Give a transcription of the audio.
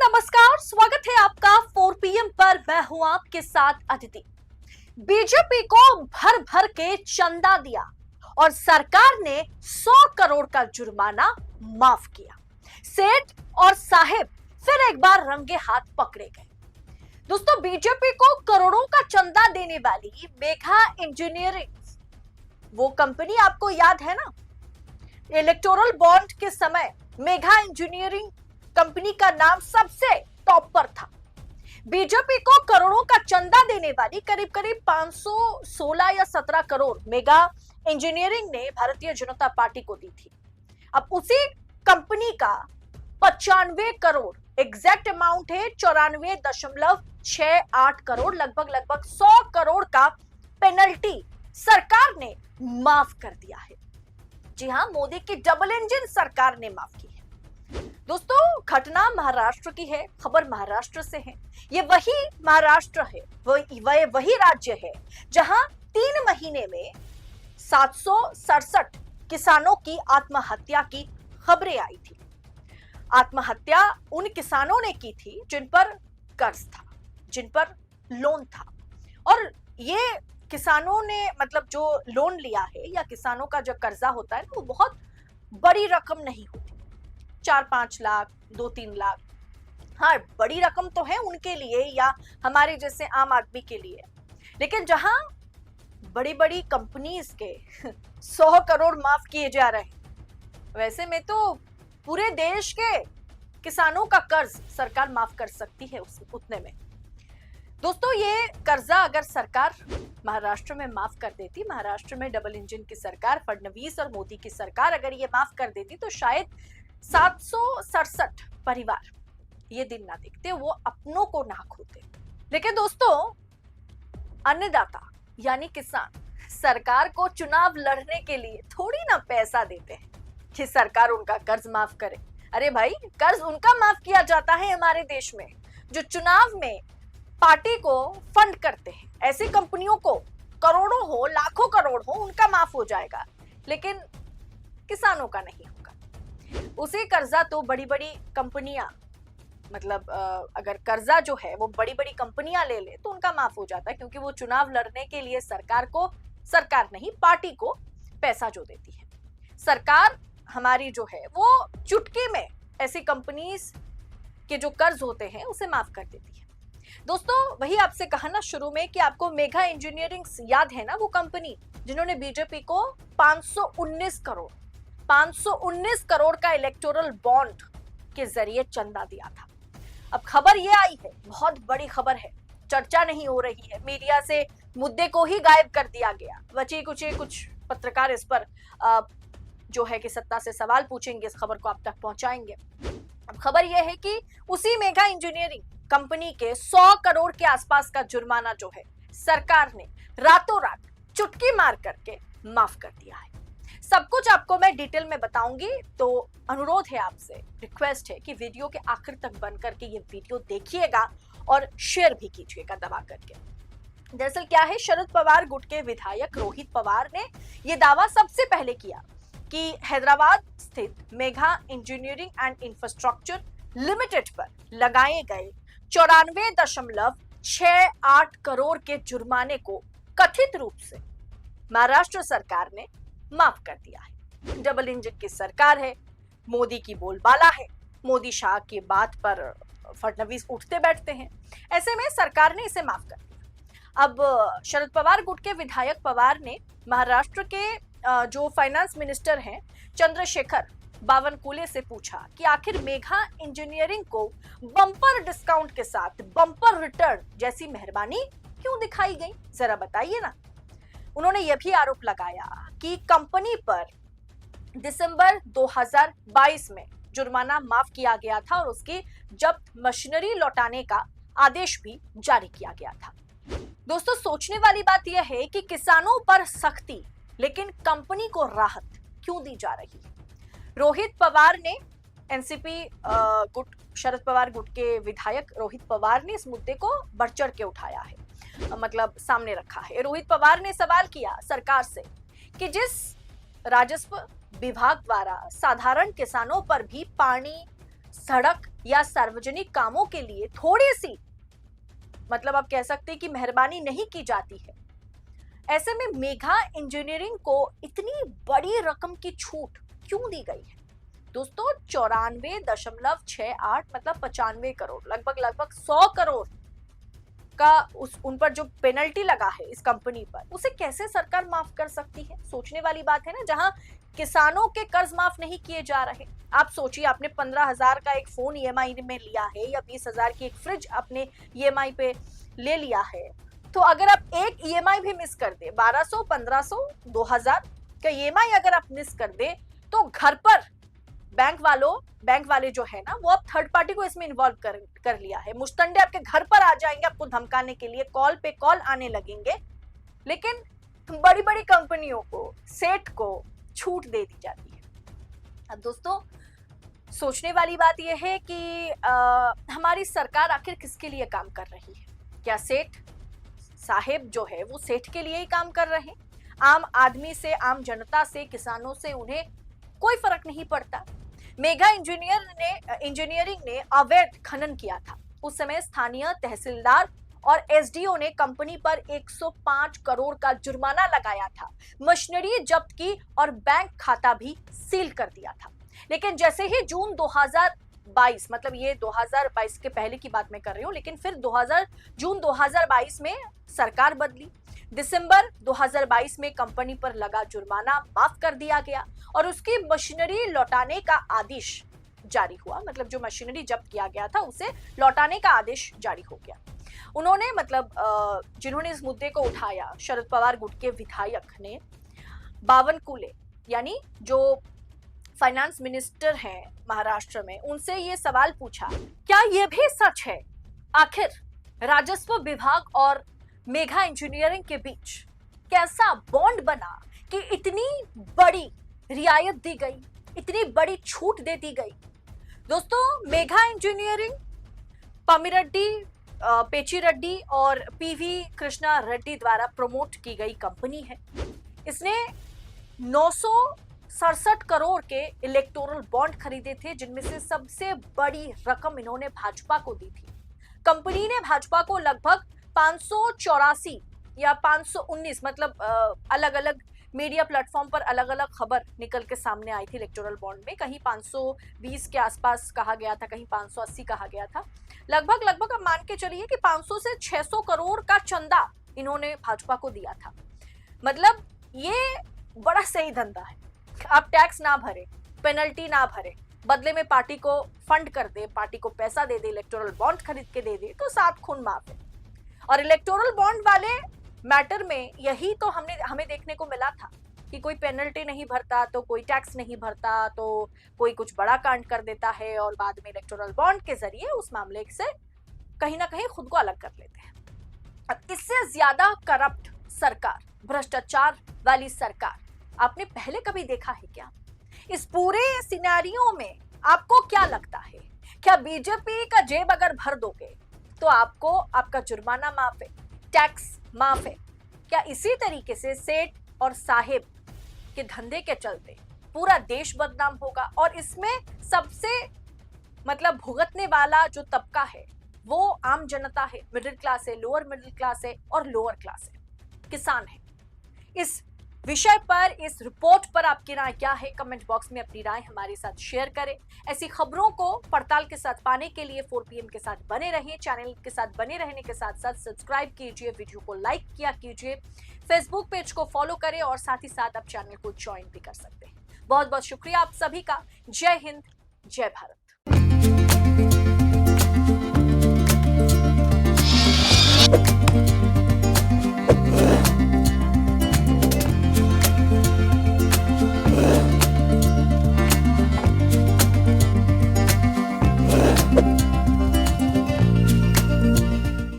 नमस्कार, स्वागत है आपका 4 PM पर। मैं हूं आपके साथ अदिति। बीजेपी को भर भर के चंदा दिया और सरकार ने 100 करोड़ का जुर्माना माफ किया। सेठ और साहिब फिर एक बार रंगे हाथ पकड़े गए। दोस्तों, बीजेपी को करोड़ों का चंदा देने वाली मेघा इंजीनियरिंग, वो कंपनी आपको याद है ना? इलेक्टोरल बॉन्ड के समय मेघा इंजीनियरिंग कंपनी का नाम सबसे टॉप पर था। बीजेपी को करोड़ों का चंदा देने वाली करीब करीब 516 या 17 करोड़ मेगा इंजीनियरिंग ने भारतीय जनता पार्टी को दी थी। अब उसी कंपनी का 95 करोड़ एग्जैक्ट अमाउंट है, 94.68 करोड़, लगभग 100 करोड़ का पेनल्टी सरकार ने माफ कर दिया है। जी हां, मोदी की डबल इंजन सरकार ने माफ की है। दोस्तों, घटना महाराष्ट्र की है, खबर महाराष्ट्र से है। ये वही महाराष्ट्र है, वही राज्य है जहां 3 महीने में 767 किसानों की आत्महत्या की खबरें आई थी। आत्महत्या उन किसानों ने की थी जिन पर कर्ज था, जिन पर लोन था। और ये किसानों ने मतलब जो लोन लिया है या किसानों का जो कर्जा होता है वो बहुत बड़ी रकम नहीं होती, 4-5 लाख, 2-3 लाख। हाँ, बड़ी रकम तो है उनके लिए या हमारे जैसे आम आदमी के लिए, लेकिन जहां बड़ी बड़ी कंपनीज के 100 करोड़ माफ किए जा रहे हैं, वैसे में तो पूरे देश के किसानों का कर्ज सरकार माफ कर सकती है उतने में। दोस्तों, ये कर्जा अगर सरकार महाराष्ट्र में माफ कर देती, महाराष्ट्र में डबल इंजन की सरकार, फडणवीस और मोदी की सरकार अगर ये माफ कर देती, तो शायद 767 परिवार ये दिन ना देखते, वो अपनों को ना खोते। लेकिन दोस्तों, अन्नदाता यानी किसान सरकार को चुनाव लड़ने के लिए थोड़ी ना पैसा देते हैं कि सरकार उनका कर्ज माफ करे। अरे भाई, कर्ज उनका माफ किया जाता है हमारे देश में जो चुनाव में पार्टी को फंड करते हैं। ऐसी कंपनियों को करोड़ों हो, लाखों करोड़ हो, उनका माफ हो जाएगा, लेकिन किसानों का नहीं होगा। उसी कर्जा तो बड़ी बड़ी कंपनियां, मतलब अगर कर्जा जो है वो बड़ी बड़ी कंपनियां ले ले तो उनका माफ हो जाता है, क्योंकि वो चुनाव लड़ने के लिए सरकार नहीं, पार्टी को पैसा जो देती है। सरकार हमारी जो है वो चुटकी में ऐसी कंपनीज के जो कर्ज होते हैं उसे माफ कर देती है। दोस्तों, वही आपसे कहा ना शुरू में कि आपको मेघा इंजीनियरिंग याद है ना, वो कंपनी जिन्होंने बीजेपी को 519 करोड़ का इलेक्टोरल बॉन्ड के जरिए चंदा दिया था। अब खबर ये आई है, बहुत बड़ी खबर है, चर्चा नहीं हो रही है, मीडिया से मुद्दे को ही गायब कर दिया गया। बचे कुछ पत्रकार इस पर जो है कि सत्ता से सवाल पूछेंगे, इस खबर को आप तक पहुंचाएंगे। अब खबर यह है कि उसी मेघा इंजीनियरिंग कंपनी के 100 करोड़ के आसपास का जुर्माना जो है सरकार ने रातों रात चुटकी मार करके माफ कर दिया है। सब कुछ आपको मैं डिटेल में बताऊंगी, तो अनुरोध है आपसे, रिक्वेस्ट है कि वीडियो के आखिर तक बन करके ये वीडियो देखिएगा और शेयर भी कीजिएगा दबा करके। दरअसल क्या है, शरद पवार गुट के विधायक रोहित पवार ने यह दावा सबसे पहले किया कि हैदराबाद स्थित Megha engineering and infrastructure limited पर लगाए गए 94.68 करोड़ के जुर्माने को कथित रूप से महाराष्ट्र सरकार ने माफ कर दिया है। डबल इंजन की सरकार है, मोदी की बोलबाला है, मोदी शाह की बात पर फडणवीस उठते बैठते हैं, ऐसे में सरकार ने इसे माफ कर दिया। अब शरद पवार गुट के विधायक पवार ने महाराष्ट्र के जो फाइनेंस मिनिस्टर हैं चंद्रशेखर बावनकुले से पूछा कि आखिर मेघा इंजीनियरिंग को बम्पर डिस्काउंट के साथ बम्पर रिटर्न जैसी मेहरबानी क्यों दिखाई गई, जरा बताइए ना। उन्होंने यह भी आरोप लगाया कि कंपनी पर दिसंबर 2022 में जुर्माना माफ किया गया था और उसकी जब्त मशीनरी लौटाने का आदेश भी जारी किया गया था। दोस्तों, सोचने वाली बात यह है कि किसानों पर सख्ती, लेकिन कंपनी को राहत क्यों दी जा रही है। रोहित पवार ने एनसीपी गुट, शरद पवार गुट के विधायक रोहित पवार ने इस मुद्दे को बढ़ चढ़ के उठाया है, मतलब सामने रखा है। रोहित पवार ने सवाल किया सरकार से कि जिस राजस्व विभाग द्वारा साधारण किसानों पर भी पानी, सड़क या सार्वजनिक कामों के लिए थोड़ी सी, मतलब आप कह सकते हैं कि मेहरबानी नहीं की जाती है। ऐसे में मेघा इंजीनियरिंग को इतनी बड़ी रकम की छूट क्यों दी गई है? दोस्तों 94.68 मतलब 95 करोड़, लगभग लगभग 100 करोड़ का उन पर जो पेनल्टी लगा है इस कंपनी पर, उसे कैसे सरकार माफ कर सकती है? सोचने वाली बात है ना, जहां किसानों के कर्ज माफ नहीं किए जा रहे। आप सोचिए, आपने 15,000 का एक फोन ईएमआई में लिया है या 20,000 की एक फ्रिज अपने ईएमआई पे ले लिया है, तो अगर आप एक ईएमआई भी मिस कर दे, 1200, 1500, 2000 का ईएमआई अगर आप मिस कर दे, तो घर पर बैंक वाले जो है ना, वो अब थर्ड पार्टी को इसमें इन्वॉल्व कर लिया है। मुश्तंडे आपके घर पर आ जाएंगे आपको धमकाने के लिए, कॉल पे कॉल आने लगेंगे। लेकिन बड़ी बड़ी कंपनियों को, सेठ को छूट दे दी जाती है। अब दोस्तों सोचने वाली बात यह है कि हमारी सरकार आखिर किसके लिए काम कर रही है? क्या सेठ साहेब जो है वो सेठ के लिए ही काम कर रहे हैं? आम आदमी से, आम जनता से, किसानों से उन्हें कोई फर्क नहीं पड़ता। मेघा इंजीनियरिंग ने अवैध खनन किया था। उस समय स्थानीय तहसीलदार और एसडीओ ने कंपनी पर 105 करोड़ का जुर्माना लगाया था, मशीनरी जब्त की और बैंक खाता भी सील कर दिया था। लेकिन जैसे ही जून 2022, मतलब ये 2022 के पहले की बात मैं कर रही हूँ, लेकिन फिर जून 2022 में सरकार बदली। दिसंबर 2022 में कंपनी पर लगा जुर्माना माफ कर दिया गया और उसकी मशीनरी लौटाने का आदेश जारी हुआ। मतलब जो मशीनरी जब्त किया गया था उसे लौटाने का आदेश जारी हो गया। उन्होंने, मतलब जिन्होंने इस मुद्दे को उठाया, शरद पवार गुट के विधायक ने बावनकुले, यानी जो फाइनेंस मिनिस्टर हैं महाराष्ट्र में, उनसे ये सवाल पूछा, क्या यह भी सच है आखिर राजस्व विभाग और मेघा इंजीनियरिंग के बीच कैसा बॉन्ड बना कि इतनी बड़ी रियायत दी गई, इतनी बड़ी छूट दे दी गई? दोस्तों मेघा इंजीनियरिंग पमिरेड्डी, पेची रेड्डी और पीवी कृष्णा रेड्डी द्वारा प्रमोट की गई कंपनी है। इसने 967 करोड़ के इलेक्टोरल बॉन्ड खरीदे थे, जिनमें से सबसे बड़ी रकम इन्होंने भाजपा को दी थी। कंपनी ने भाजपा को लगभग 584 या 519, मतलब अलग अलग मीडिया प्लेटफॉर्म पर अलग अलग खबर निकल के सामने आई थी इलेक्टोरल बॉन्ड में। कहीं 520 के आसपास कहा गया था, कहीं 580 कहा गया था। लगभग अब मान के चलिए कि 500 से 600 करोड़ का चंदा इन्होंने भाजपा को दिया था। मतलब ये बड़ा सही धंधा है। आप टैक्स ना भरे, पेनल्टी ना भरे, बदले में पार्टी को फंड कर दे, पार्टी को पैसा दे दे, इलेक्टोरल बॉन्ड खरीद के दे दे, तो 7 खून माफ है। और इलेक्टोरल बॉन्ड वाले मैटर में यही तो हमें देखने को मिला था कि कोई पेनल्टी नहीं भरता, तो कोई टैक्स नहीं भरता, तो कोई कुछ बड़ा कांड कर देता है और बाद में इलेक्टोरल बॉन्ड के जरिए उस मामले से कहीं ना कहीं खुद को अलग कर लेते हैं। अब इससे ज्यादा करप्ट सरकार, भ्रष्टाचार वाली सरकार आपने पहले कभी देखा है क्या? इस पूरे सिनेरियो में आपको क्या लगता है? क्या बीजेपी का जेब अगर भर दोगे तो आपको आपका जुर्माना माफ है, टैक्स माफ है? क्या इसी तरीके से सेठ और साहिब के धंधे के चलते पूरा देश बदनाम होगा? और इसमें सबसे, मतलब भुगतने वाला जो तबका है वो आम जनता है, मिडिल क्लास है, लोअर मिडिल क्लास है और लोअर क्लास है, किसान है। इस विषय पर, इस रिपोर्ट पर आपकी राय क्या है? कमेंट बॉक्स में अपनी राय हमारे साथ शेयर करें। ऐसी खबरों को पड़ताल के साथ पाने के लिए 4 PM के साथ बने रहिए। चैनल के साथ बने रहने के साथ साथ सब्सक्राइब कीजिए, वीडियो को लाइक किया कीजिए, फेसबुक पेज को फॉलो करें और साथ ही साथ आप चैनल को ज्वाइन भी कर सकते हैं। बहुत बहुत शुक्रिया आप सभी का। जय हिंद, जय भारत।